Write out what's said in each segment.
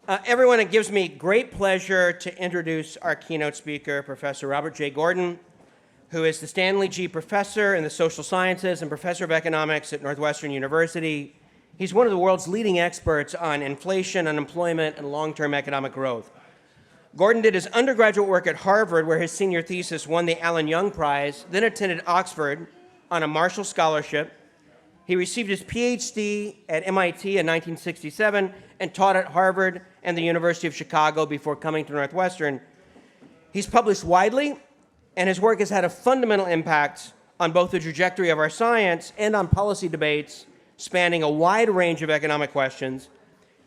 Everyone, it gives me great pleasure to introduce our keynote speaker, Professor Robert J. Gordon, who is the Stanley G. Professor in the Social Sciences and Professor of Economics at Northwestern University. He's one of the world's leading experts on inflation, unemployment, and long-term economic growth. Gordon did his undergraduate work at Harvard, where his senior thesis won the Alan Young Prize, then attended Oxford on a Marshall Scholarship. He received his PhD at MIT in 1967 and taught at Harvard and the University of Chicago before coming to Northwestern. He's published widely, and his work has had a fundamental impact on both the trajectory of our science and on policy debates spanning a wide range of economic questions.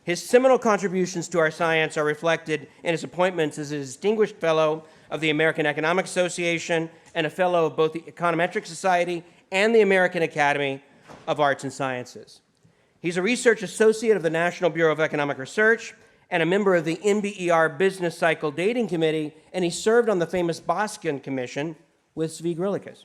His seminal contributions to our science are reflected in his appointments as a distinguished fellow of the American Economic Association and a fellow of both the Econometric Society and the American Academy of Arts and Sciences. He's a research associate of the National Bureau of Economic Research and a member of the NBER Business Cycle Dating Committee, and he served on the famous Boskin Commission with Zvi Griliches.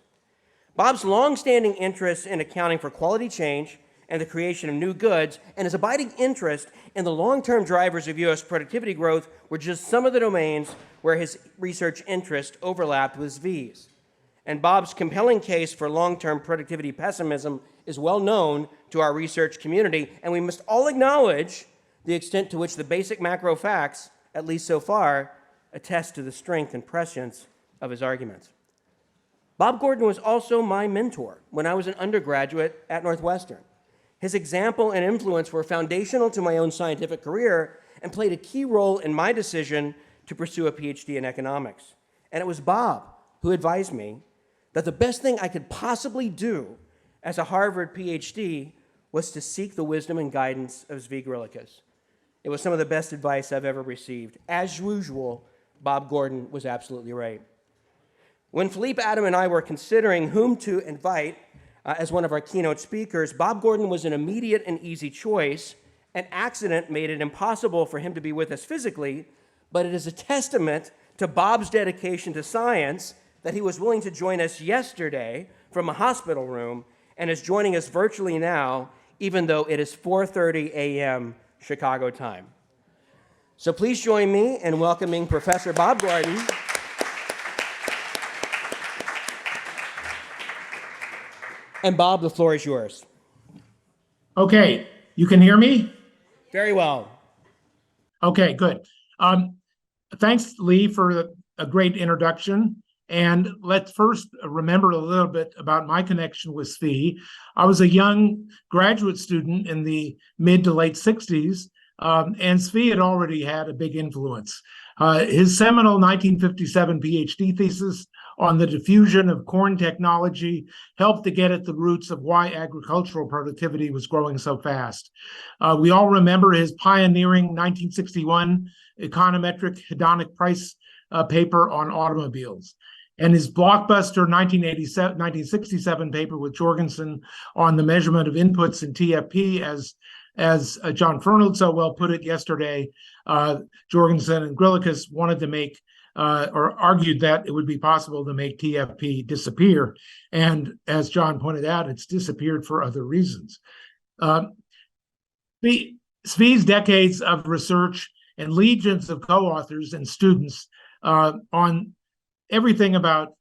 Bob's longstanding interest in accounting for quality change and the creation of new goods, and his abiding interest in the long-term drivers of U.S. productivity growth were just some of the domains where his research interest overlapped with Zvi's. And Bob's compelling case for long-term productivity pessimism is well known to our research community, and we must all acknowledge the extent to which the basic macro facts, at least so far, attest to the strength and prescience of his arguments. Bob Gordon was also my mentor when I was an undergraduate at Northwestern. His example and influence were foundational to my own scientific career and played a key role in my decision to pursue a PhD in economics. And it was Bob who advised me that the best thing I could possibly do as a Harvard PhD was to seek the wisdom and guidance of Zvi Griliches. It was some of the best advice I've ever received. As usual, Bob Gordon was absolutely right. When Philippe, Adam, and I were considering whom to invite as one of our keynote speakers, Bob Gordon was an immediate and easy choice. An accident made it impossible for him to be with us physically, but it is a testament to Bob's dedication to science that he was willing to join us yesterday from a hospital room and is joining us virtually now, even though it is 4:30 a.m. Chicago time. So please join me in welcoming Professor Bob Gordon. And Bob, the floor is yours. Okay, you can hear me? Very well. Okay, good. Thanks, Lee, for a great introduction. And let's first remember a little bit about my connection with Zvi. I was a young graduate student in the mid to late 60s, and Zvi had already had a big influence. His seminal 1957 PhD thesis on the diffusion of corn technology helped to get at the roots of why agricultural productivity was growing so fast. We all remember his pioneering 1961 econometric hedonic price paper on automobiles, and his blockbuster 1967 paper with Jorgensen on the measurement of inputs in TFP, as John Fernald so well put it yesterday. Jorgensen and Griliches wanted to make or argued that it would be possible to make TFP disappear. And as John pointed out, it's disappeared for other reasons. Zvi's decades of research and legions of co-authors and students on everything about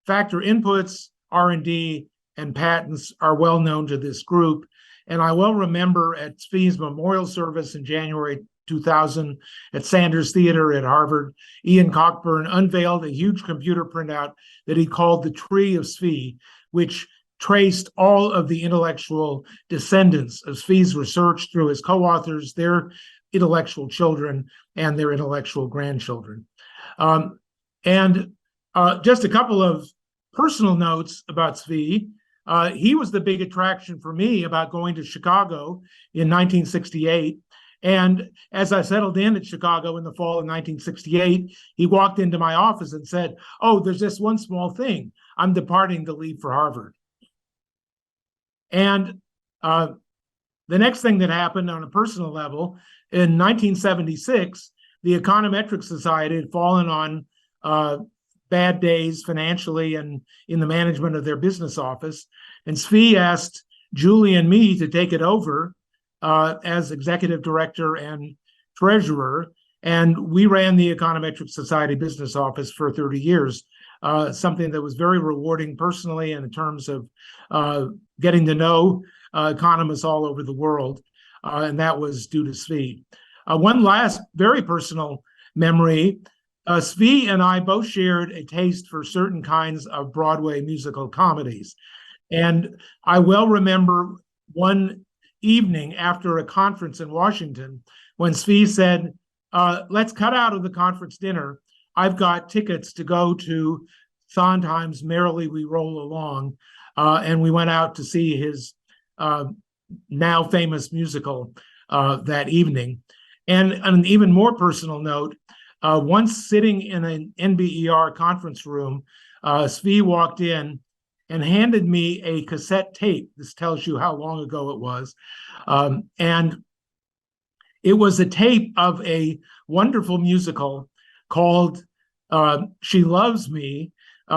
factor inputs, R&D, and patents are well known to this group. And I will remember at Zvi's memorial service in January 2000 at Sanders Theater at Harvard, Ian Cockburn unveiled a huge computer printout that he called the Tree of Zvi, which traced all of the intellectual descendants of Zvi's research through his co-authors, their intellectual children, and their intellectual grandchildren. Just a couple of personal notes about Zvi. He was the big attraction for me about going to Chicago in 1968. And as I settled in at Chicago in the fall of 1968, he walked into my office and said, "Oh, there's just one small thing. I'm departing to leave for Harvard." And the next thing that happened on a personal level, in 1976, the Econometric Society had fallen on bad days financially and in the management of their business office. And Zvi asked Julie and me to take it over as executive director and treasurer, and we ran the Econometric Society business office for 30 years, something that was very rewarding personally and in terms of getting to know economists all over the world, and that was due to Zvi. One last very personal memory, Zvi and I both shared a taste for certain kinds of Broadway musical comedies. And I well remember one evening after a conference in Washington when Zvi said, let's cut out of the conference dinner. I've got tickets to go to Sondheim's Merrily We Roll Along. And we went out to see his now famous musical that evening. And on an even more personal note, once sitting in an NBER conference room, Zvi walked in and handed me a cassette tape. This tells you how long ago it was. And it was a tape of a wonderful musical called She Loves Me,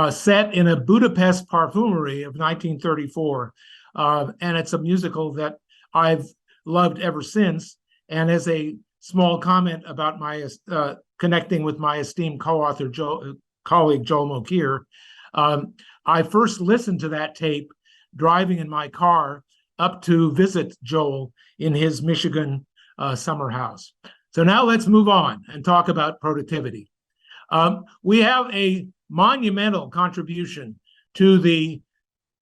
set in a Budapest parfumery of 1934. And it's a musical that I've loved ever since. And as a small comment about my connecting with my esteemed co-author, colleague Joel Mokyr, I first listened to that tape driving in my car up to visit Joel in his Michigan summer house. So now let's move on and talk about productivity. We have a monumental contribution to the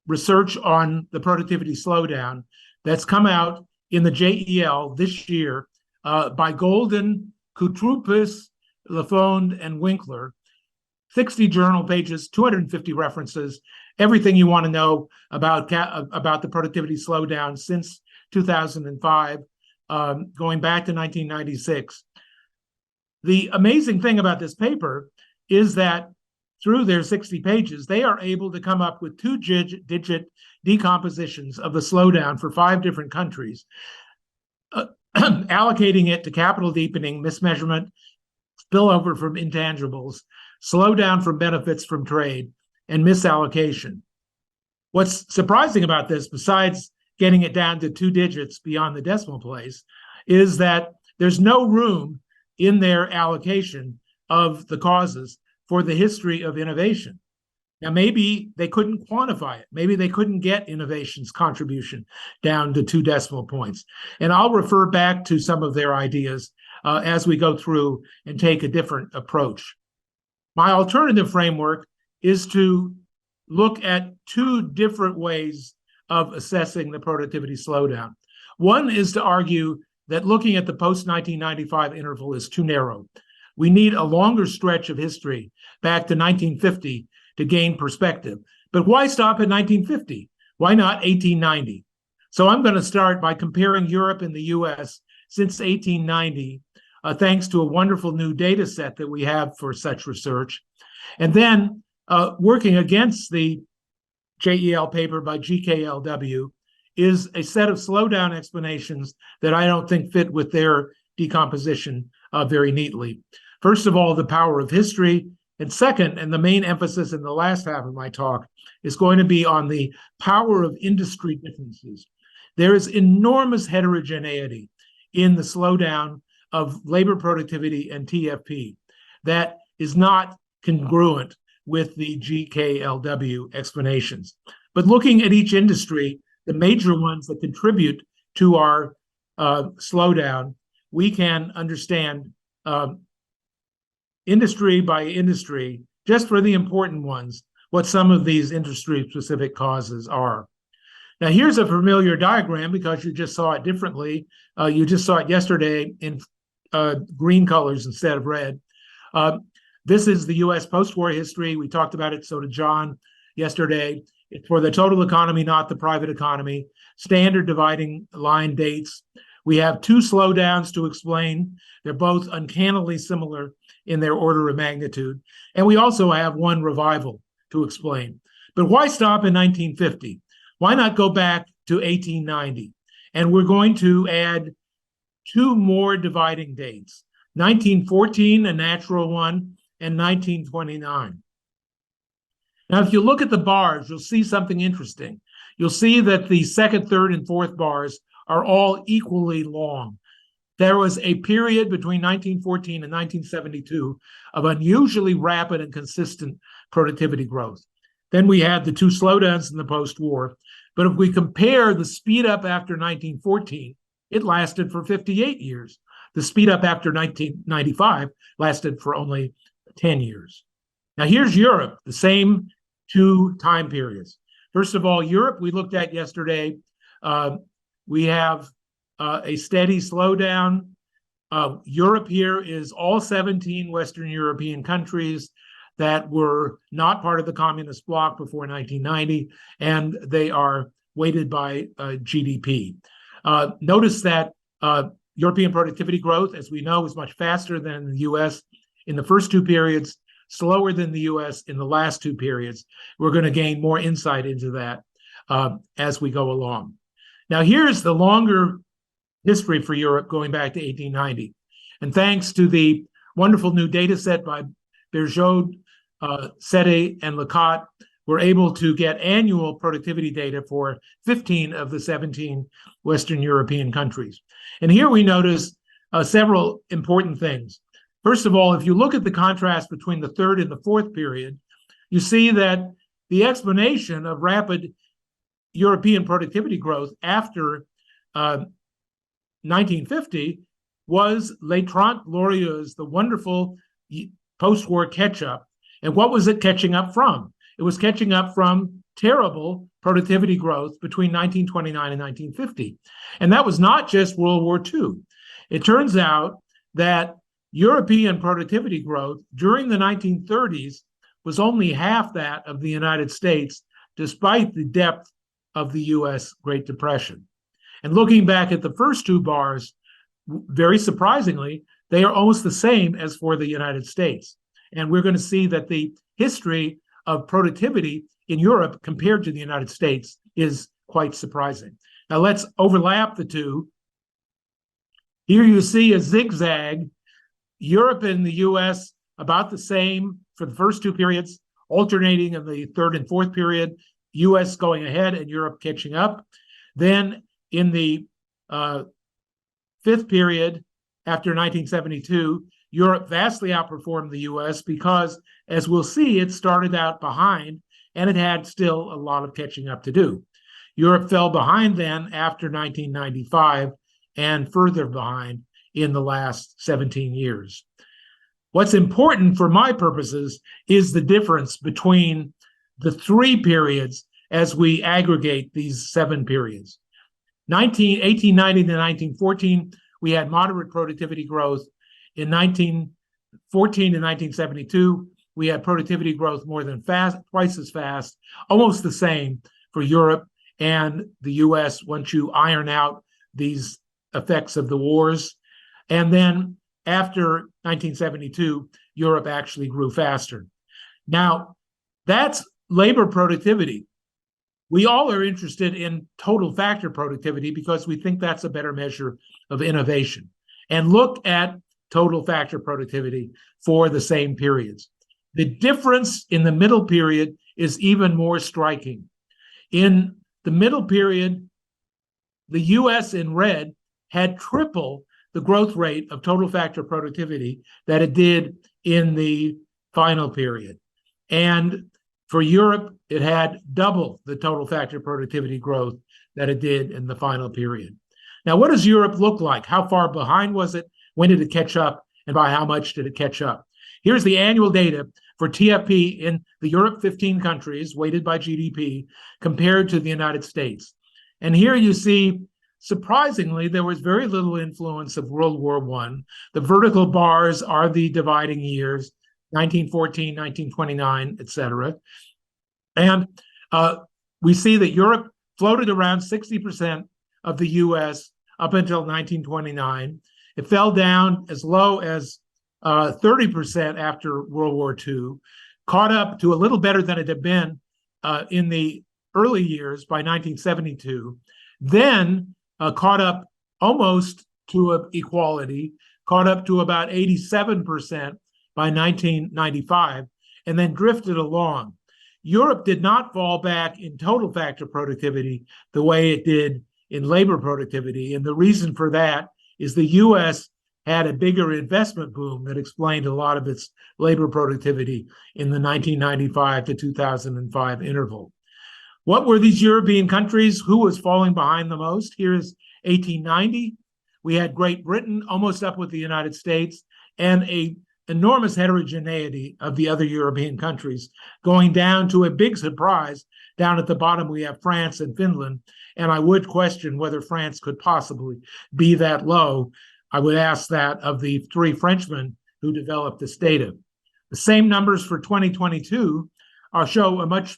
research on the productivity slowdown that's come out in the JEL this year by Golden, Koutroupis, Lafond, and Winkler. 60 journal pages, 250 references, everything you want to know about the productivity slowdown since 2005, going back to 1996. The amazing thing about this paper is that through their 60 pages, they are able to come up with two-digit decompositions of the slowdown for 5 different countries, allocating it to capital deepening, mismeasurement, spillover from intangibles, slowdown from benefits from trade, and misallocation. What's surprising about this, besides getting it down to 2 digits beyond the decimal place, is that there's no room in their allocation of the causes for the history of innovation. Now, maybe they couldn't quantify it. Maybe they couldn't get innovation's contribution down to 2 decimal points. And I'll refer back to some of their ideas as we go through and take a different approach. My alternative framework is to look at 2 different ways of assessing the productivity slowdown. One is to argue that looking at the post-1995 interval is too narrow. We need a longer stretch of history back to 1950 to gain perspective. But why stop at 1950? Why not 1890? So I'm going to start by comparing Europe and the US since 1890, thanks to a wonderful new data set that we have for such research. And then working against the JEL paper by GKLW is a set of slowdown explanations that I don't think fit with their decomposition very neatly. First of all, the power of history. And second, and the main emphasis in the last half of my talk, is going to be on the power of industry differences. There is enormous heterogeneity in the slowdown of labor productivity and TFP that is not congruent with the GKLW explanations. But looking at each industry, the major ones that contribute to our slowdown, we can understand industry by industry, just for the important ones, what some of these industry-specific causes are. Now, here's a familiar diagram because you just saw it differently. You just saw it yesterday in green colors instead of red. This is the U.S. post-war history. We talked about it, so did John yesterday. It's for the total economy, not the private economy. Standard dividing line dates. We have 2 slowdowns to explain. They're both uncannily similar in their order of magnitude. And we also have 1 revival to explain. But why stop in 1950? Why not go back to 1890? And we're going to add 2 more dividing dates, 1914, a natural one, and 1929. Now, if you look at the bars, you'll see something interesting. You'll see that the second, third, and fourth bars are all equally long. There was a period between 1914 and 1972 of unusually rapid and consistent productivity growth. Then we had the two slowdowns in the post-war. But if we compare the speed up after 1914, it lasted for 58 years. The speed up after 1995 lasted for only 10 years. Now here's Europe, the same two time periods. First of all, Europe, we looked at yesterday. We have a steady slowdown. Europe here is all 17 Western European countries that were not part of the communist bloc before 1990, and they are weighted by GDP. Notice that European productivity growth, as we know, is much faster than the US in the first two periods, slower than the US in the last two periods. We're going to gain more insight into that as we go along. Now, here's the longer history for Europe going back to 1890. And thanks to the wonderful new data set by Bergeau, Sette, and Lecotte, we're able to get annual productivity data for 15 of the 17 Western European countries. And here we notice several important things. First of all, if you look at the contrast between the third and the fourth period, you see that the explanation of rapid European productivity growth after 1950 was Les 30 Glorieuses, the wonderful post-war catch-up. And what was it catching up from? It was catching up from terrible productivity growth between 1929 and 1950. And that was not just World War II. It turns out that European productivity growth during the 1930s was only half that of the United States, despite the depth of the US Great Depression. And looking back at the first two bars, very surprisingly, they are almost the same as for the United States. And we're going to see that the history of productivity in Europe compared to the United States is quite surprising. Now let's overlap the two. Here you see a zigzag. Europe and the US about the same for the first two periods, alternating in the third and fourth period, US going ahead and Europe catching up. Then in the fifth period, after 1972, Europe vastly outperformed the US because, as we'll see, it started out behind and it had still a lot of catching up to do. Europe fell behind then after 1995 and further behind in the last 17 years. What's important for my purposes is the difference between the three periods as we aggregate these 7 periods. 1890 to 1914, we had moderate productivity growth. In 1914 to 1972, we had productivity growth more than twice as fast, almost the same for Europe and the US once you iron out these effects of the wars. And then after 1972, Europe actually grew faster. Now, that's labor productivity. We all are interested in total factor productivity because we think that's a better measure of innovation. And look at total factor productivity for the same periods. The difference in the middle period is even more striking. In the middle period, the US in red had triple the growth rate of total factor productivity that it did in the final period. And for Europe, it had double the total factor productivity growth that it did in the final period. Now, what does Europe look like? How far behind was it? When did it catch up? And by how much did it catch up? Here's the annual data for TFP in the Europe 15 countries, weighted by GDP, compared to the United States. And here you see, surprisingly, there was very little influence of World War I. The vertical bars are the dividing years, 1914, 1929, et cetera. And we see that Europe floated around 60% of the US up until 1929. It fell down as low as 30% after World War II, caught up to a little better than it had been in the early years by 1972, then caught up almost to equality, caught up to about 87% by 1995, and then drifted along. Europe did not fall back in total factor productivity the way it did in labor productivity, and the reason for that is the US had a bigger investment boom that explained a lot of its labor productivity in the 1995 to 2005 interval. What were these European countries? Who was falling behind the most? Here's 1890. We had Great Britain almost up with the United States, and an enormous heterogeneity of the other European countries, going down to a big surprise. Down at the bottom, we have France and Finland, and I would question whether France could possibly be that low. I would ask that of the three Frenchmen who developed this data. The same numbers for 2022 show a much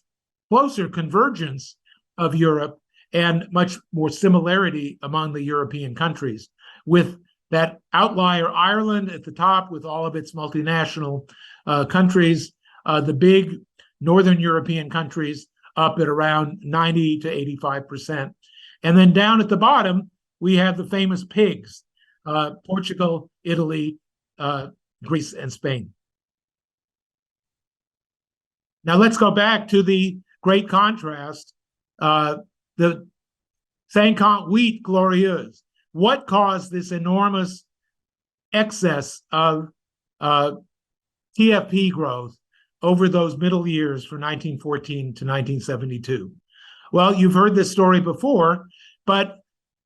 closer convergence of Europe and much more similarity among the European countries, with that outlier Ireland at the top with all of its multinational countries, the big Northern European countries up at around 90 to 85%. And then down at the bottom, we have the famous pigs, Portugal, Italy, Greece, and Spain. Now let's go back to the great contrast, the 50 glorieuses. What caused this enormous excess of TFP growth over those middle years from 1914 to 1972? Well, you've heard this story before, but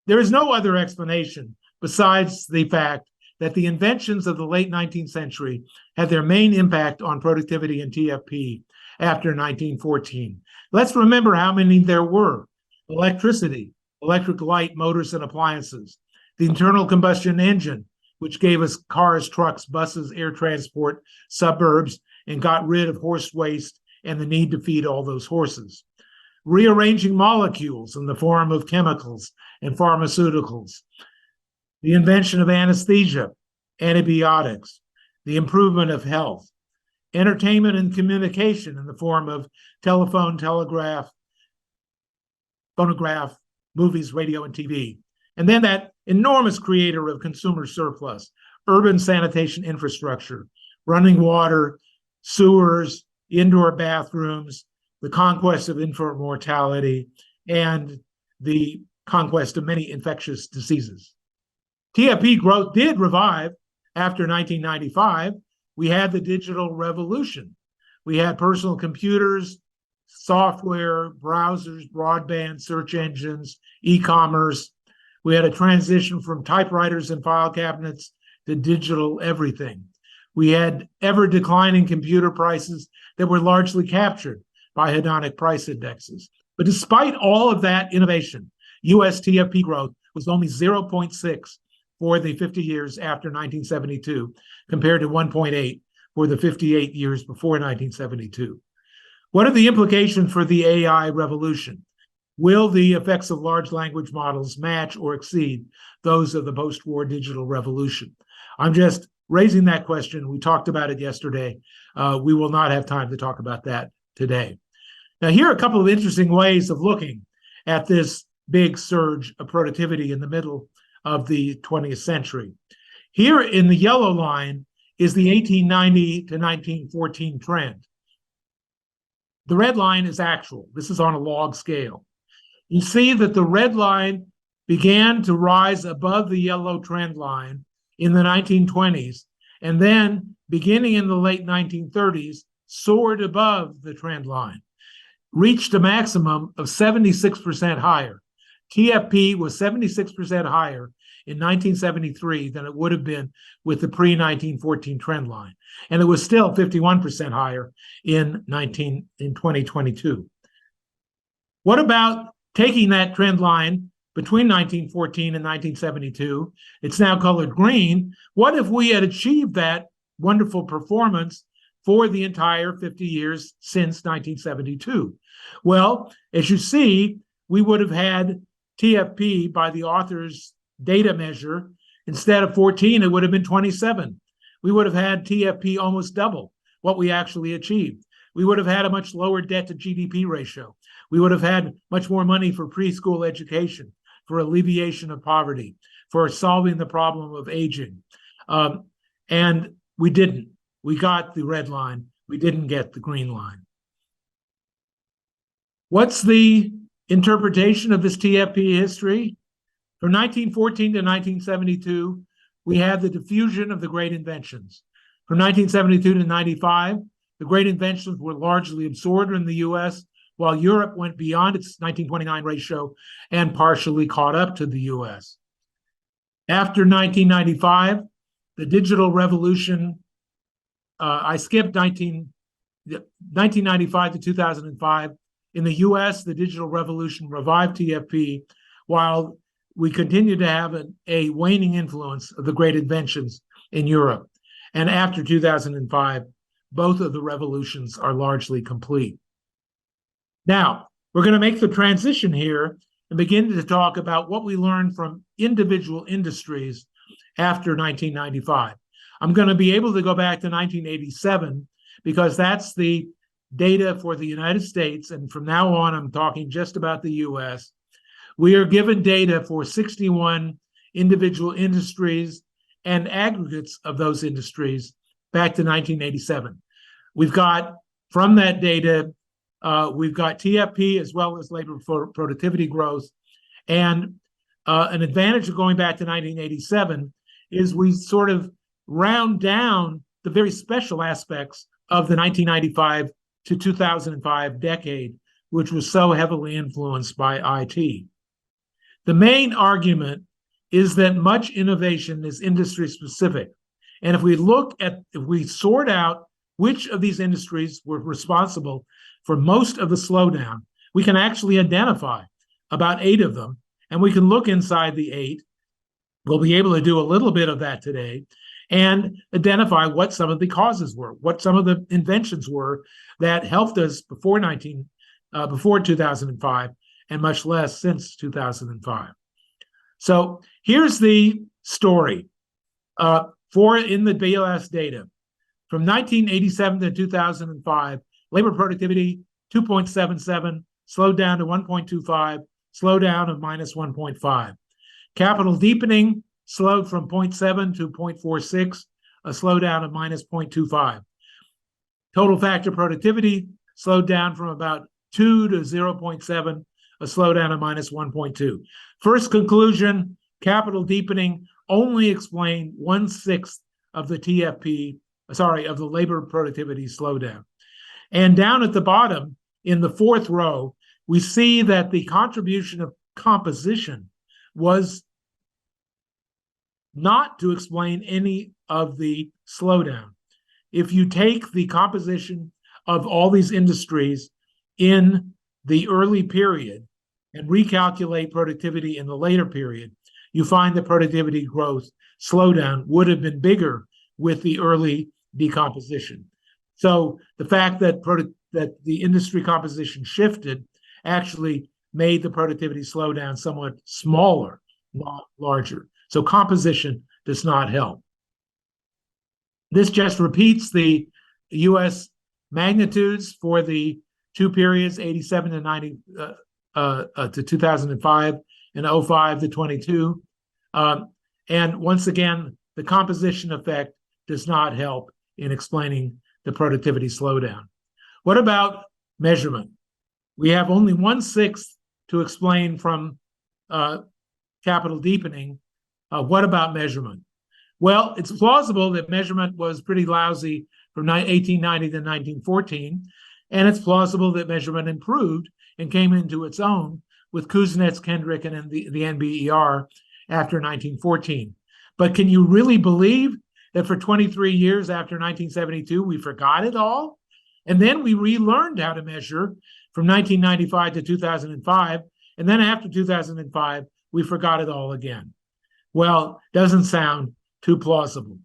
there is no other explanation besides the fact that the inventions of the late 19th century had their main impact on productivity and TFP after 1914. Let's remember how many there were. Electricity, electric light, motors, and appliances. The internal combustion engine, which gave us cars, trucks, buses, air transport, suburbs, and got rid of horse waste and the need to feed all those horses. Rearranging molecules in the form of chemicals and pharmaceuticals. The invention of anesthesia, antibiotics, the improvement of health, entertainment and communication in the form of telephone, telegraph, phonograph, movies, radio, and TV. And then that enormous creator of consumer surplus, urban sanitation infrastructure, running water, sewers, indoor bathrooms, the conquest of infant mortality, and the conquest of many infectious diseases. TFP growth did revive after 1995. We had the digital revolution. We had personal computers, software, browsers, broadband, search engines, e-commerce. We had a transition from typewriters and file cabinets to digital everything. We had ever declining computer prices that were largely captured by hedonic price indexes. But despite all of that innovation, US TFP growth was only 0.6 for the 50 years after 1972, compared to 1.8 for the 58 years before 1972. What are the implications for the AI revolution? Will the effects of large language models match or exceed those of the post-war digital revolution? I'm just raising that question. We talked about it yesterday. We will not have time to talk about that today. Now, here are a couple of interesting ways of looking at this big surge of productivity in the middle of the 20th century. Here in the yellow line is the 1890 to 1914 trend. The red line is actual. This is on a log scale. You see that the red line began to rise above the yellow trend line in the 1920s, and then beginning in the late 1930s, soared above the trend line, reached a maximum of 76% higher. TFP was 76% higher in 1973 than it would have been with the pre-1914 trend line. And it was still 51% higher in 2022. What about taking that trend line between 1914 and 1972? It's now colored green. What if we had achieved that wonderful performance for the entire 50 years since 1972? Well, as you see, we would have had TFP by the author's data measure. Instead of 14, it would have been 27. We would have had TFP almost double what we actually achieved. We would have had a much lower debt to GDP ratio. We would have had much more money for preschool education, for alleviation of poverty, for solving the problem of aging. And we didn't. We got the red line. We didn't get the green line. What's the interpretation of this TFP history? From 1914 to 1972, we had the diffusion of the great inventions. From 1972 to 95, the great inventions were largely absorbed in the US, while Europe went beyond its 1929 ratio and partially caught up to the US. After 1995, the digital revolution, I skipped 1995 to 2005. In the US, the digital revolution revived TFP, while we continue to have a waning influence of the great inventions in Europe. And after 2005, both of the revolutions are largely complete. Now, we're going to make the transition here and begin to talk about what we learned from individual industries after 1995. I'm going to be able to go back to 1987 because that's the data for the United States. And from now on, I'm talking just about the US. We are given data for 61 individual industries and aggregates of those industries back to 1987. We've got, from that data, we've got TFP as well as labor productivity growth. And an advantage of going back to 1987 is we sort of round down the very special aspects of the 1995 to 2005 decade, which was so heavily influenced by IT. The main argument is that much innovation is industry specific. And if we sort out which of these industries were responsible for most of the slowdown, we can actually identify about 8 of them, and we can look inside the 8. We'll be able to do a little bit of that today and identify what some of the causes were, what some of the inventions were that helped us before 2005, and much less since 2005. So here's the story in the BLS data. From 1987 to 2005, labor productivity, 2.77, slowed down to 1.25, slowdown of minus 1.5. Capital deepening slowed from 0.7 to 0.46, a slowdown of minus 0.25. Total factor productivity slowed down from about 2 to 0.7, a slowdown of minus 1.2. First conclusion, capital deepening only explained 1/6 of the of the labor productivity slowdown. And down at the bottom, in the 4th row, we see that the contribution of composition was not to explain any of the slowdown. If you take the composition of all these industries in the early period and recalculate productivity in the later period, you find that productivity growth slowdown would have been bigger with the early decomposition. So the fact that the industry composition shifted actually made the productivity slowdown somewhat smaller, not larger. So composition does not help. This just repeats the US magnitudes for the 2 periods, 87 to 90 to 2005 and 05 to 22. And once again, the composition effect does not help in explaining the productivity slowdown. What about measurement? We have only 1/6 to explain from capital deepening. What about measurement? Well, it's plausible that measurement was pretty lousy from 1890 to 1914, and it's plausible that measurement improved and came into its own with Kuznets, Kendrick, and the NBER after 1914. But can you really believe that for 23 years after 1972, we forgot it all? And then we relearned how to measure from 1995 to 2005, and then after 2005, we forgot it all again. Well, doesn't sound too plausible.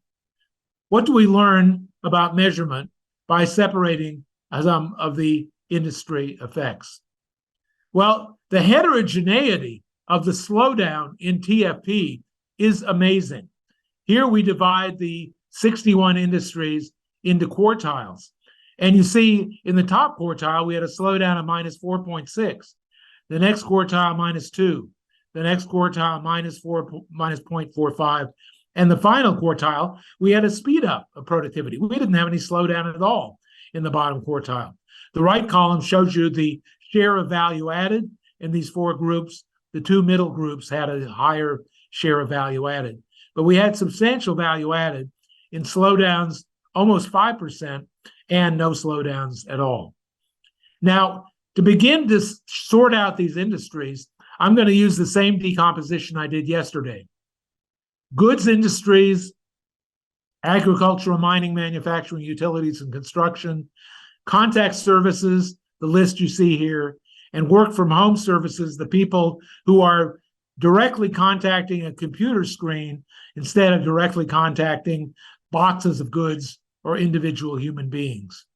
What do we learn about measurement by separating some of the industry effects? Well, the heterogeneity of the slowdown in TFP is amazing. Here we divide the 61 industries into quartiles. And you see in the top quartile, we had a slowdown of minus 4.6. The next quartile, minus 2. The next quartile, minus 0.45. And the final quartile, we had a speed up of productivity. We didn't have any slowdown at all in the bottom quartile. The right column shows you the share of value added in these 4 groups. the two middle groups had a higher share of value added. But we had substantial value added in slowdowns, almost 5%, and no slowdowns at all. Now, to begin to sort out these industries, I'm going to use the same decomposition I did yesterday. Goods industries, agricultural, mining, manufacturing, utilities, and construction, contact services, the list you see here, and work from home services, the people who are directly contacting a computer screen instead of directly contacting boxes of goods or individual human beings.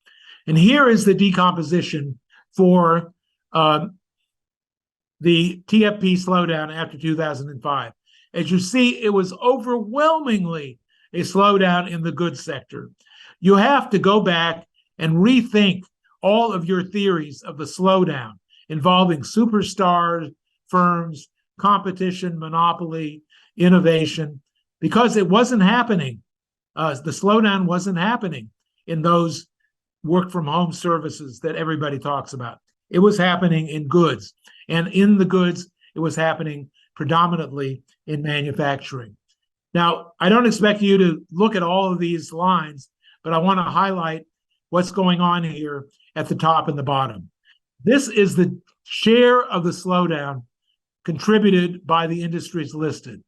And here is the decomposition for the TFP slowdown after 2005. As you see, it was overwhelmingly a slowdown in the goods sector. You have to go back and rethink all of your theories of the slowdown involving superstar firms, competition, monopoly, innovation, because it wasn't happening. The slowdown wasn't happening in those work from home services that everybody talks about. It was happening in goods. And in the goods, it was happening predominantly in manufacturing. Now, I don't expect you to look at all of these lines, but I want to highlight what's going on here at the top and the bottom. This is the share of the slowdown contributed by the industries listed.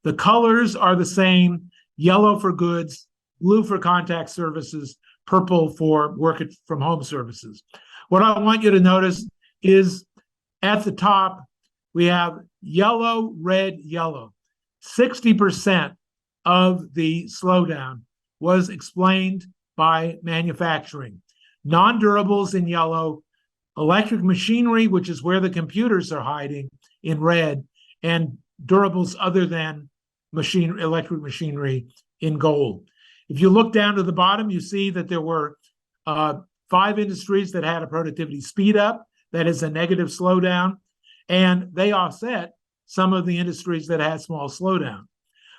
The colors are the same: yellow for goods, blue for contact services, purple for work from home services. What I want you to notice is at the top, we have yellow, red, yellow. 60% of the slowdown was explained by manufacturing. Non-durables in yellow, electric machinery, which is where the computers are hiding, in red, and durables other than electric machinery in gold. If you look down to the bottom, you see that there were 5 industries that had a productivity speed up, that is a negative slowdown, and they offset some of the industries that had small slowdown.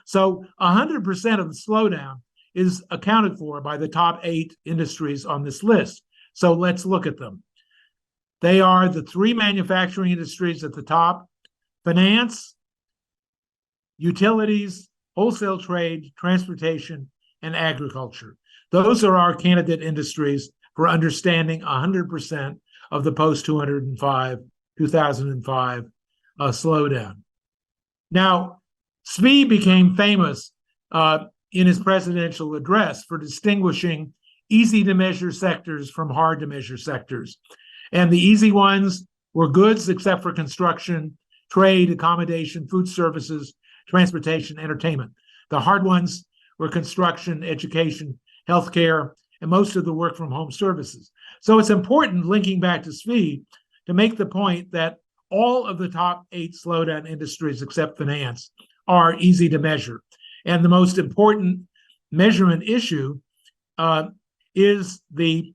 So 100% of the slowdown is accounted for by the top 8 industries on this list. So let's look at them. They are the 3 manufacturing industries at the top: finance, utilities, wholesale trade, transportation, and agriculture. Those are our candidate industries for understanding 100% of the post-2005 slowdown. Now, Zvi became famous in his presidential address for distinguishing easy-to-measure sectors from hard-to-measure sectors. And the easy ones were goods, except for construction, trade, accommodation, food services, transportation, entertainment. The hard ones were construction, education, healthcare, and most of the work from home services. So it's important, linking back to Zvi, to make the point that all of the top 8 slowdown industries, except finance, are easy to measure. And the most important measurement issue is the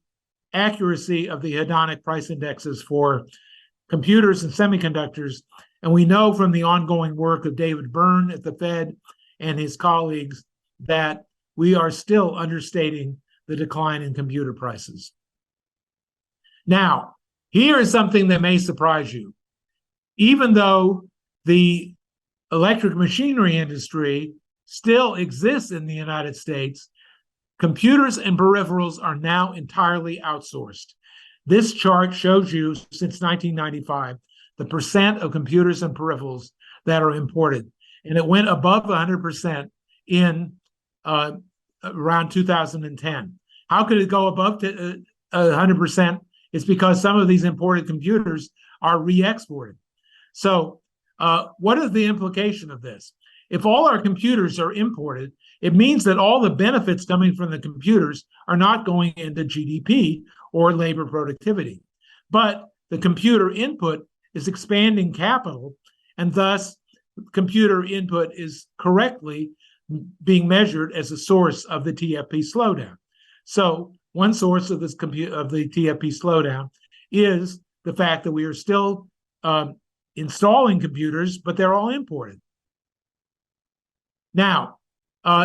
accuracy of the hedonic price indexes for computers and semiconductors. And we know from the ongoing work of David Byrne at the Fed and his colleagues that we are still understating the decline in computer prices. Now, here is something that may surprise you. Even though the electric machinery industry still exists in the United States, computers and peripherals are now entirely outsourced. This chart shows you, since 1995, the percent of computers and peripherals that are imported. And it went above 100% in around 2010. How could it go above 100%? It's because some of these imported computers are re-exported. So what is the implication of this? If all our computers are imported, it means that all the benefits coming from the computers are not going into GDP or labor productivity. But the computer input is expanding capital, and thus computer input is correctly being measured as a source of the TFP slowdown. So one source of this of the TFP slowdown is the fact that we are still installing computers, but they're all imported. Now,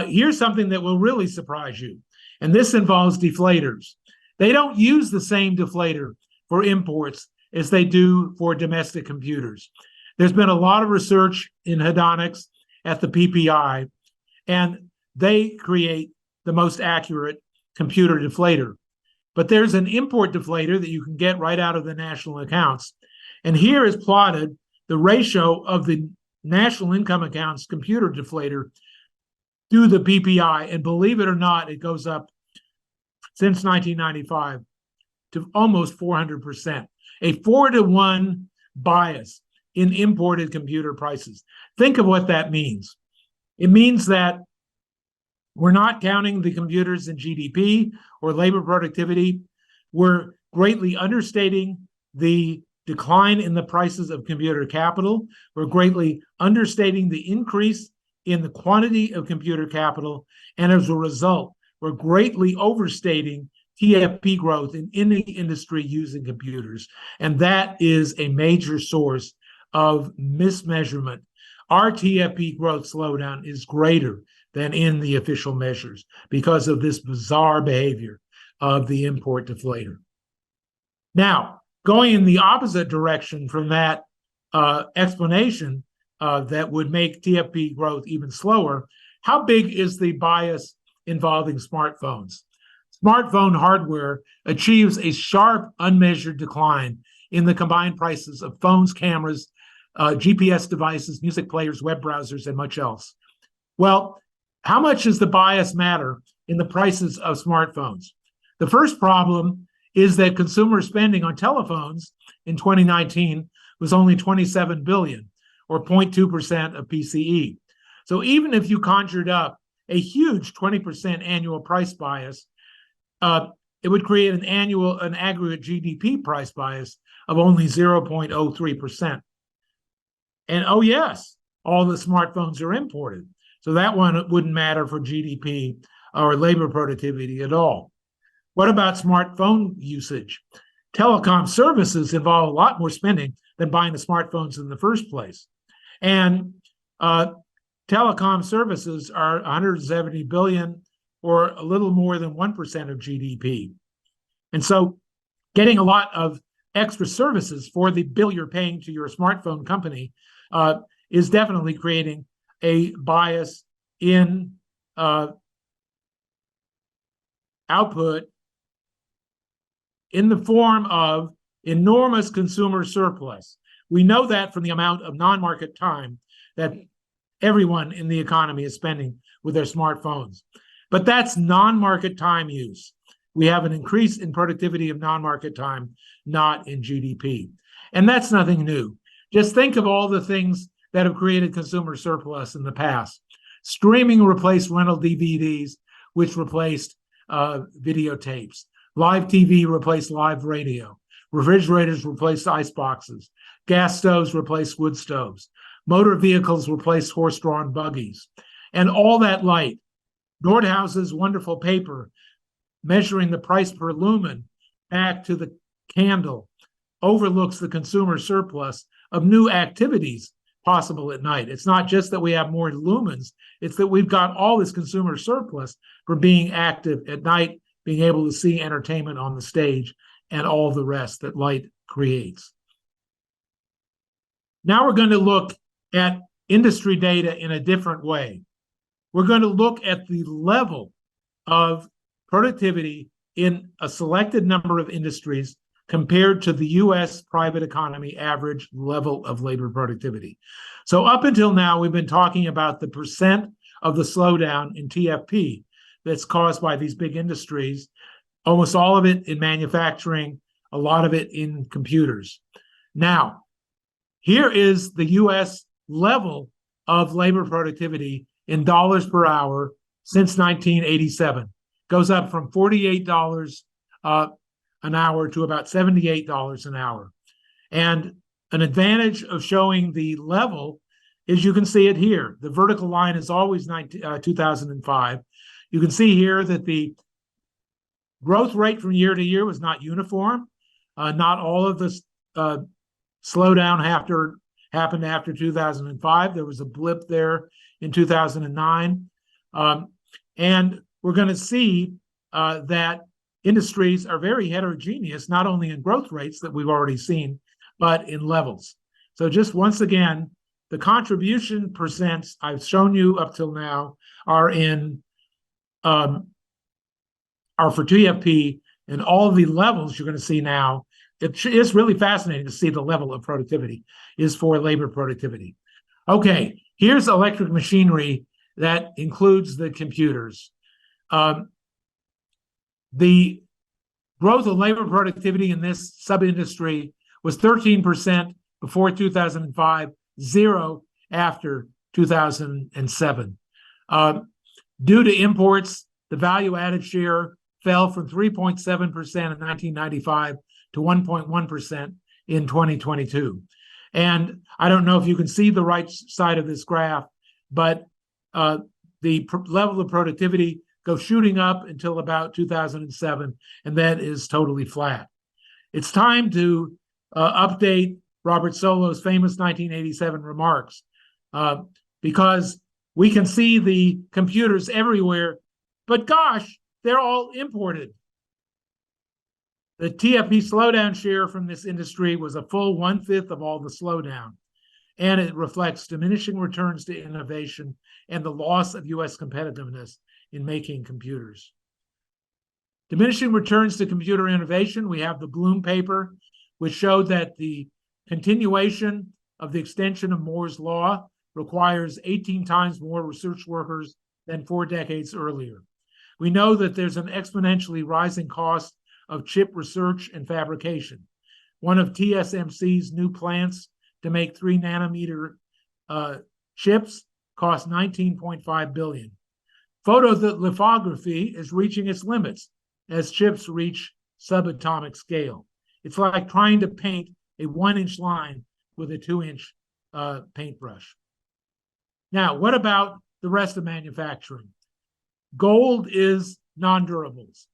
here's something that will really surprise you, and this involves deflators. They don't use the same deflator for imports as they do for domestic computers. There's been a lot of research in hedonics at the PPI, and they create the most accurate computer deflator. But there's an import deflator that you can get right out of the national accounts. And here is plotted the ratio of the national income accounts computer deflator to the PPI. And believe it or not, it goes up since 1995 to almost 400%, a 4-to-1 bias in imported computer prices. Think of what that means. It means that we're not counting the computers in GDP or labor productivity. We're greatly understating the decline in the prices of computer capital. We're greatly understating the increase in the quantity of computer capital. And as a result, we're greatly overstating TFP growth in any industry using computers. And that is a major source of mismeasurement. Our TFP growth slowdown is greater than in the official measures because of this bizarre behavior of the import deflator. Now, going in the opposite direction from that explanation that would make TFP growth even slower, how big is the bias involving smartphones? Smartphone hardware achieves a sharp, unmeasured decline in the combined prices of phones, cameras, GPS devices, music players, web browsers, and much else. Well, how much does the bias matter in the prices of smartphones? The first problem is that consumer spending on telephones in 2019 was only $27 billion, or 0.2% of PCE. So even if you conjured up a huge 20% annual price bias, it would create an aggregate GDP price bias of only 0.03%. And oh yes, all the smartphones are imported. So that one wouldn't matter for GDP or labor productivity at all. What about smartphone usage? Telecom services involve a lot more spending than buying the smartphones in the first place. And telecom services are 170 billion, or a little more than 1% of GDP. And so getting a lot of extra services for the bill you're paying to your smartphone company is definitely creating a bias in output in the form of enormous consumer surplus. We know that from the amount of non-market time that everyone in the economy is spending with their smartphones. But that's non-market time use. We have an increase in productivity of non-market time, not in GDP. And that's nothing new. Just think of all the things that have created consumer surplus in the past. Streaming replaced rental DVDs, which replaced videotapes. Live TV replaced live radio. Refrigerators replaced ice boxes. Gas stoves replaced wood stoves. Motor vehicles replaced horse-drawn buggies. And all that light, Nordhaus's wonderful paper measuring the price per lumen back to the candle, overlooks the consumer surplus of new activities possible at night. It's not just that we have more lumens, it's that we've got all this consumer surplus for being active at night, being able to see entertainment on the stage, and all the rest that light creates. Now we're going to look at industry data in a different way. We're going to look at the level of productivity in a selected number of industries compared to the US private economy average level of labor productivity. So up until now, we've been talking about the percent of the slowdown in TFP that's caused by these big industries, almost all of it in manufacturing, a lot of it in computers. Now, here is the US level of labor productivity in dollars per hour since 1987. Goes up from $48 an hour to about $78 an hour. And an advantage of showing the level is you can see it here. The vertical line is always 2005. You can see here that the growth rate from year to year was not uniform. Not all of the slowdown happened after 2005. There was a blip there in 2009. And we're going to see that industries are very heterogeneous, not only in growth rates that we've already seen, but in levels. So just once again, the contribution percents I've shown you up till now are for TFP, and all of the levels you're going to see now. It is really fascinating to see the level of productivity is for labor productivity. Okay, here's electric machinery that includes the computers. The growth of labor productivity in this sub-industry was 13% before 2005, 0 after 2007. Due to imports, the value-added share fell from 3.7% in 1995 to 1.1% in 2022. And I don't know if you can see the right side of this graph, but the level of productivity goes shooting up until about 2007, and then is totally flat. It's time to update Robert Solow's famous 1987 remarks, because we can see the computers everywhere, but gosh, they're all imported. The TFP slowdown share from this industry was a full 1/5 of all the slowdown, and it reflects diminishing returns to innovation and the loss of U.S. competitiveness in making computers. Diminishing returns to computer innovation, we have the Bloom paper, which showed that the continuation of the extension of Moore's law requires 18 times more research workers than 4 decades earlier. We know that there's an exponentially rising cost of chip research and fabrication. One of TSMC's new plants to make 3 nanometer chips cost $19.5 billion. Photolithography is reaching its limits as chips reach subatomic scale. It's like trying to paint a 1-inch line with a 2-inch paintbrush. Now, what about the rest of manufacturing? Gold is non-durables.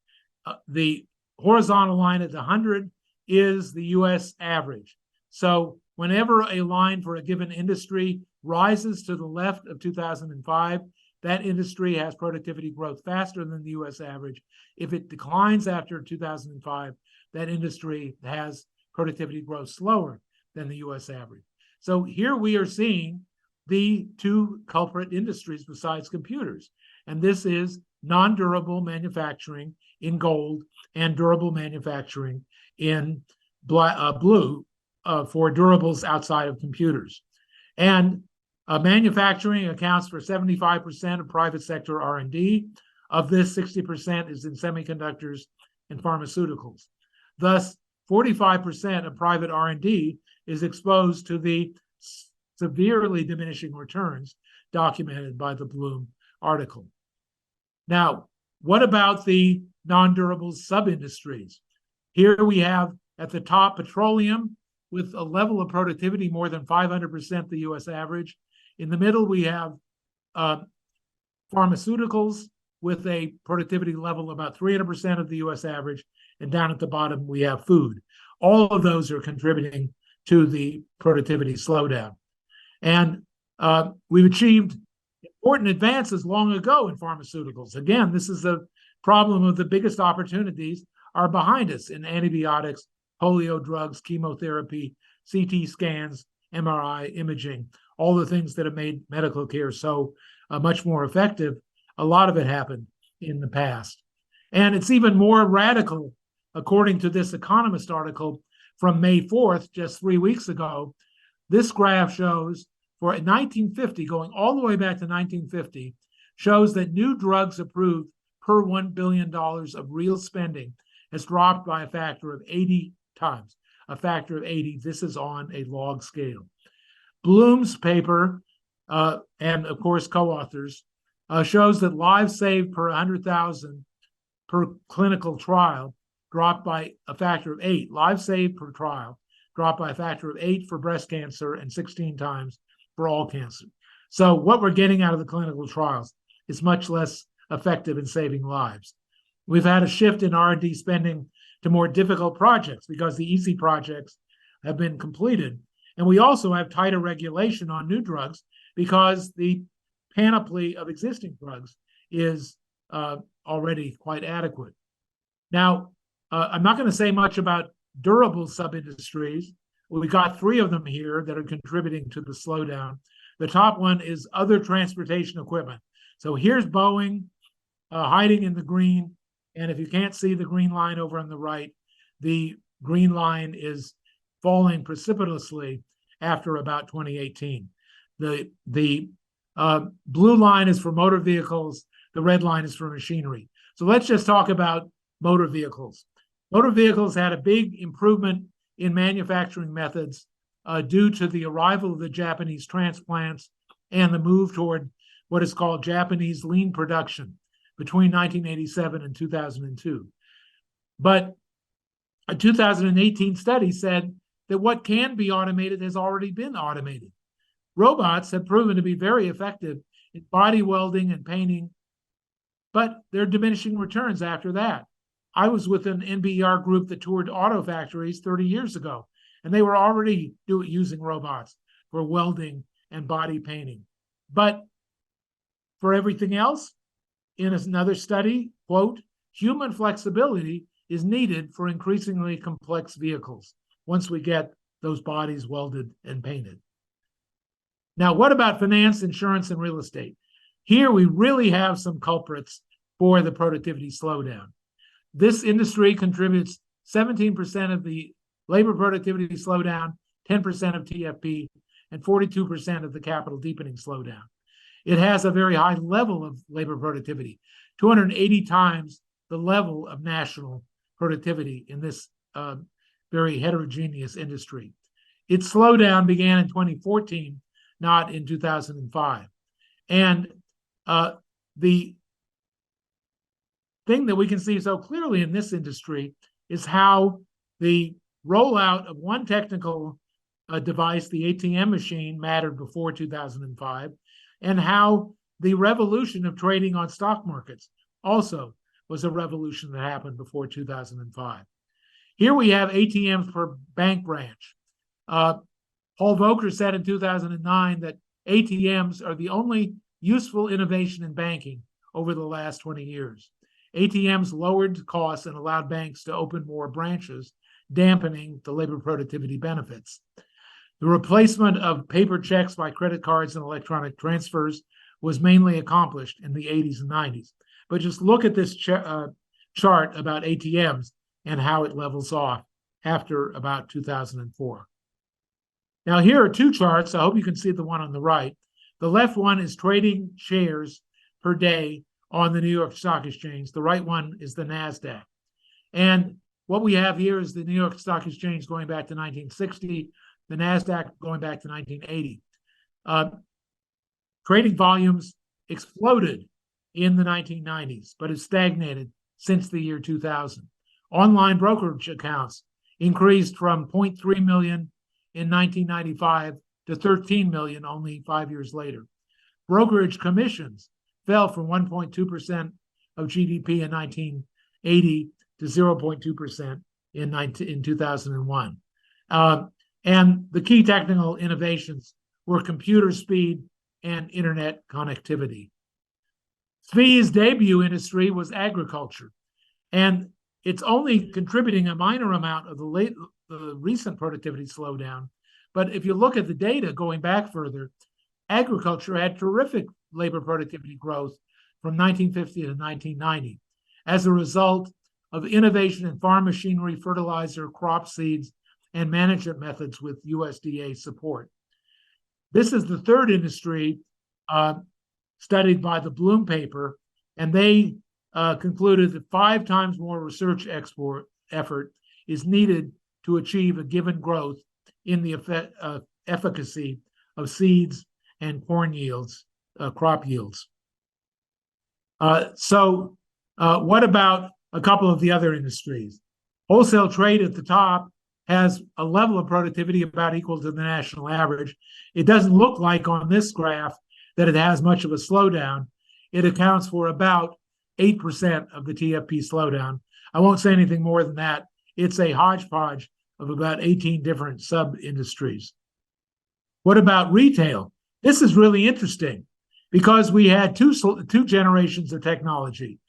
The horizontal line at 100 is the US average. So whenever a line for a given industry rises to the left of 2005, that industry has productivity growth faster than the US average. If it declines after 2005, that industry has productivity growth slower than the US average. So here we are seeing the 2 culprit industries besides computers. And this is non-durable manufacturing in gold and durable manufacturing in blue for durables outside of computers. And manufacturing accounts for 75% of private sector R&D. Of this, 60% is in semiconductors and pharmaceuticals. Thus, 45% of private R&D is exposed to the severely diminishing returns documented by the Bloom article. Now, what about the non-durable sub-industries? Here we have at the top petroleum with a level of productivity more than 500% the US average. In the middle, we have pharmaceuticals with a productivity level about 300% of the US average. And down at the bottom, we have food. All of those are contributing to the productivity slowdown. And we've achieved important advances long ago in pharmaceuticals. Again, this is the problem of the biggest opportunities are behind us in antibiotics, polio drugs, chemotherapy, CT scans, MRI, imaging, all the things that have made medical care so much more effective. A lot of it happened in the past. And it's even more radical, according to this Economist article from May 4th, just 3 weeks ago. This graph shows for 1950, going all the way back to 1950, shows that new drugs approved per $1 billion of real spending has dropped by a factor of 80 times. A factor of 80. This is on a log scale. Bloom's paper, and of course co-authors, shows that lives saved per 100,000 per clinical trial dropped by a factor of 8. Lives saved per trial dropped by a factor of 8 for breast cancer and 16 times for all cancer. So what we're getting out of the clinical trials is much less effective in saving lives. We've had a shift in R&D spending to more difficult projects because the easy projects have been completed. And we also have tighter regulation on new drugs because the panoply of existing drugs is already quite adequate. Now, I'm not going to say much about durable sub-industries. We got three of them here that are contributing to the slowdown. The top one is other transportation equipment. So here's Boeing hiding in the green. And if you can't see the green line over on the right, the green line is falling precipitously after about 2018. The blue line is for motor vehicles. The red line is for machinery. So let's just talk about motor vehicles. Motor vehicles had a big improvement in manufacturing methods due to the arrival of the Japanese transplants and the move toward what is called Japanese lean production between 1987 and 2002. But a 2018 study said that what can be automated has already been automated. Robots have proven to be very effective in body welding and painting, but they're diminishing returns after that. I was with an NBER group that toured auto factories 30 years ago, and they were already using robots for welding and body painting. But for everything else, in another study, quote, human flexibility is needed for increasingly complex vehicles once we get those bodies welded and painted. Now, what about finance, insurance, and real estate? Here we really have some culprits for the productivity slowdown. This industry contributes 17% of the labor productivity slowdown, 10% of TFP, and 42% of the capital deepening slowdown. It has a very high level of labor productivity, 280 times the level of national productivity in this very heterogeneous industry. Its slowdown began in 2014, not in 2005. And the thing that we can see so clearly in this industry is how the rollout of one technical device, the ATM machine, mattered before 2005, and how the revolution of trading on stock markets also was a revolution that happened before 2005. Here we have ATMs per bank branch. Paul Volcker said in 2009 that ATMs are the only useful innovation in banking over the last 20 years. ATMs lowered costs and allowed banks to open more branches, dampening the labor productivity benefits. The replacement of paper checks by credit cards and electronic transfers was mainly accomplished in the 80s and 90s. But just look at this chart about ATMs and how it levels off after about 2004. Now, here are two charts. I hope you can see the one on the right. The left one is trading shares per day on the New York Stock Exchange. The right one is the NASDAQ. And what we have here is the New York Stock Exchange going back to 1960, the NASDAQ going back to 1980. Trading volumes exploded in the 1990s, but it stagnated since the year 2000. Online brokerage accounts increased from 0.3 million in 1995 to 13 million only 5 years later. Brokerage commissions fell from 1.2% of GDP in 1980 to 0.2% in 2001. And the key technical innovations were computer speed and internet connectivity. Zvi's debut industry was agriculture, and it's only contributing a minor amount of the recent productivity slowdown. But if you look at the data going back further, agriculture had terrific labor productivity growth from 1950 to 1990 as a result of innovation in farm machinery, fertilizer, crop seeds, and management methods with USDA support. This is the third industry studied by the Bloom paper, and they concluded that 5 times more research effort is needed to achieve a given growth in the efficacy of seeds and corn yields, crop yields. So what about a couple of the other industries? Wholesale trade at the top has a level of productivity about equal to the national average. It doesn't look like on this graph that it has much of a slowdown. It accounts for about 8% of the TFP slowdown. I won't say anything more than that. It's a hodgepodge of about 18 different sub-industries. What about retail? This is really interesting because we had two generations of technology.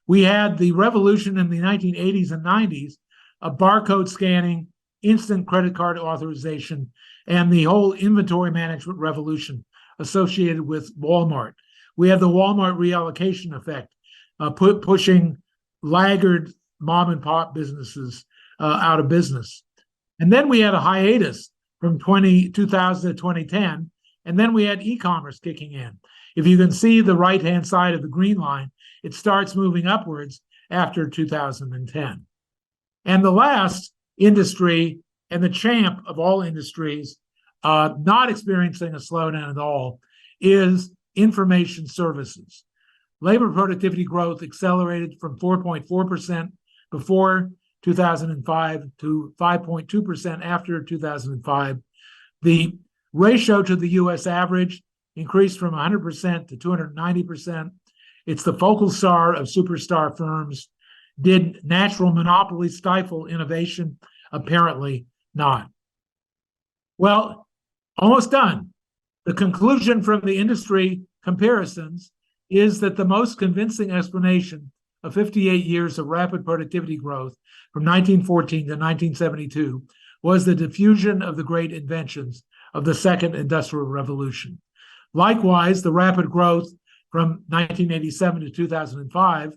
We had the revolution in the 1980s and 90s of barcode scanning, instant credit card authorization, and the whole inventory management revolution associated with Walmart. We have the Walmart reallocation effect, pushing laggard mom and pop businesses out of business. And then we had a hiatus from 2000 to 2010, and then we had e-commerce kicking in. If you can see the right-hand side of the green line, it starts moving upwards after 2010. And the last industry, and the champ of all industries, not experiencing a slowdown at all, is information services. Labor productivity growth accelerated from 4.4% before 2005 to 5.2% after 2005. The ratio to the US average increased from 100% to 290%. It's the focal star of superstar firms. Did natural monopoly stifle innovation? Apparently not. Well, almost done. The conclusion from the industry comparisons is that the most convincing explanation of 58 years of rapid productivity growth from 1914 to 1972 was the diffusion of the great inventions of the Second Industrial Revolution. Likewise, the rapid growth from 1987 to 2005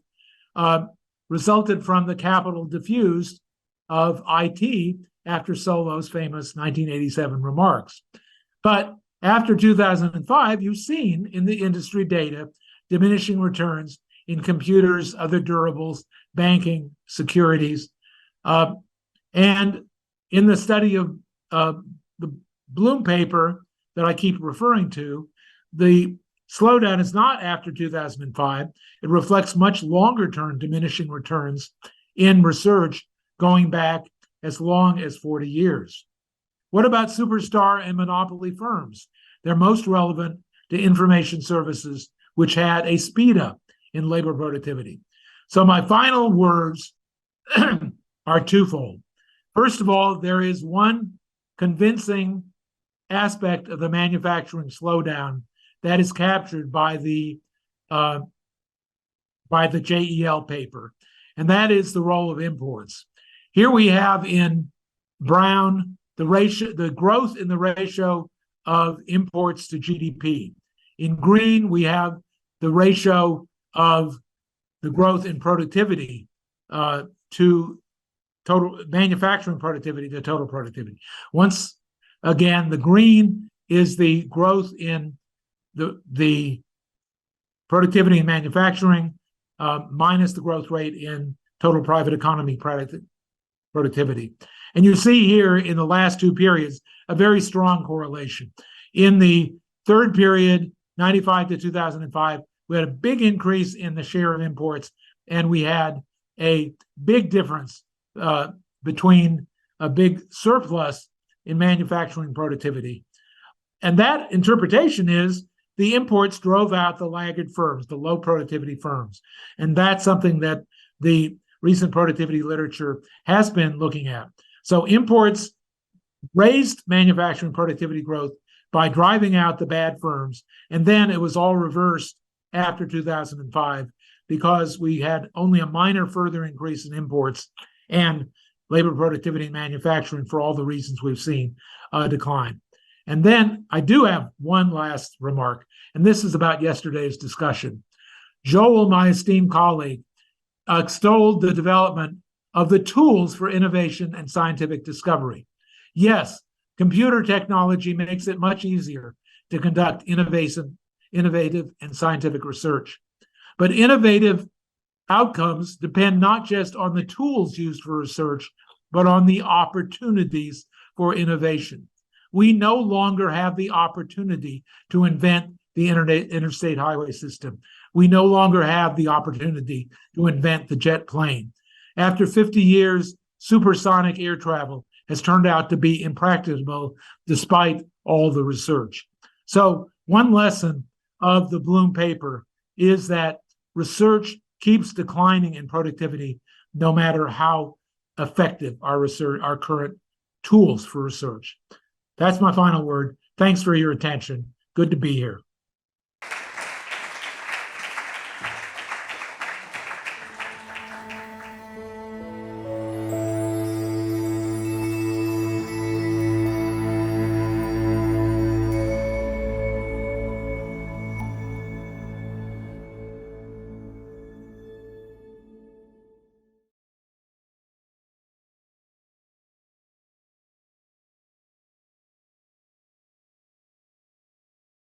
resulted from the capital diffused of IT after Solo's famous 1987 remarks. But after 2005, you've seen in the industry data diminishing returns in computers, other durables, banking, securities. And in the study of the Bloom paper that I keep referring to, the slowdown is not after 2005. It reflects much longer-term diminishing returns in research going back as long as 40 years. What about superstar and monopoly firms? They're most relevant to information services, which had a speed up in labor productivity. So my final words are twofold. First of all, there is one convincing aspect of the manufacturing slowdown that is captured by the JEL paper, and that is the role of imports. Here we have in brown the growth in the ratio of imports to GDP. In green, we have the ratio of the growth in productivity to total manufacturing productivity to total productivity. Once again, the green is the growth in the productivity in manufacturing minus the growth rate in total private economy productivity. And you see here in the last two periods a very strong correlation. In the third period, 95 to 2005, we had a big increase in the share of imports, and we had a big difference between a big surplus in manufacturing productivity. And that interpretation is the imports drove out the laggard firms, the low productivity firms. And that's something that the recent productivity literature has been looking at. So imports raised manufacturing productivity growth by driving out the bad firms. And then it was all reversed after 2005 because we had only a minor further increase in imports and labor productivity in manufacturing, for all the reasons we've seen, decline. And then I do have one last remark, and this is about yesterday's discussion. Joel, my esteemed colleague, extolled the development of the tools for innovation and scientific discovery. Yes, computer technology makes it much easier to conduct innovative and scientific research. But innovative outcomes depend not just on the tools used for research, but on the opportunities for innovation. We no longer have the opportunity to invent the interstate highway system. We no longer have the opportunity to invent the jet plane. After 50 years, supersonic air travel has turned out to be impracticable despite all the research. So one lesson of the Bloom paper is that research keeps declining in productivity no matter how effective our current tools for research. That's my final word. Thanks for your attention. Good to be here.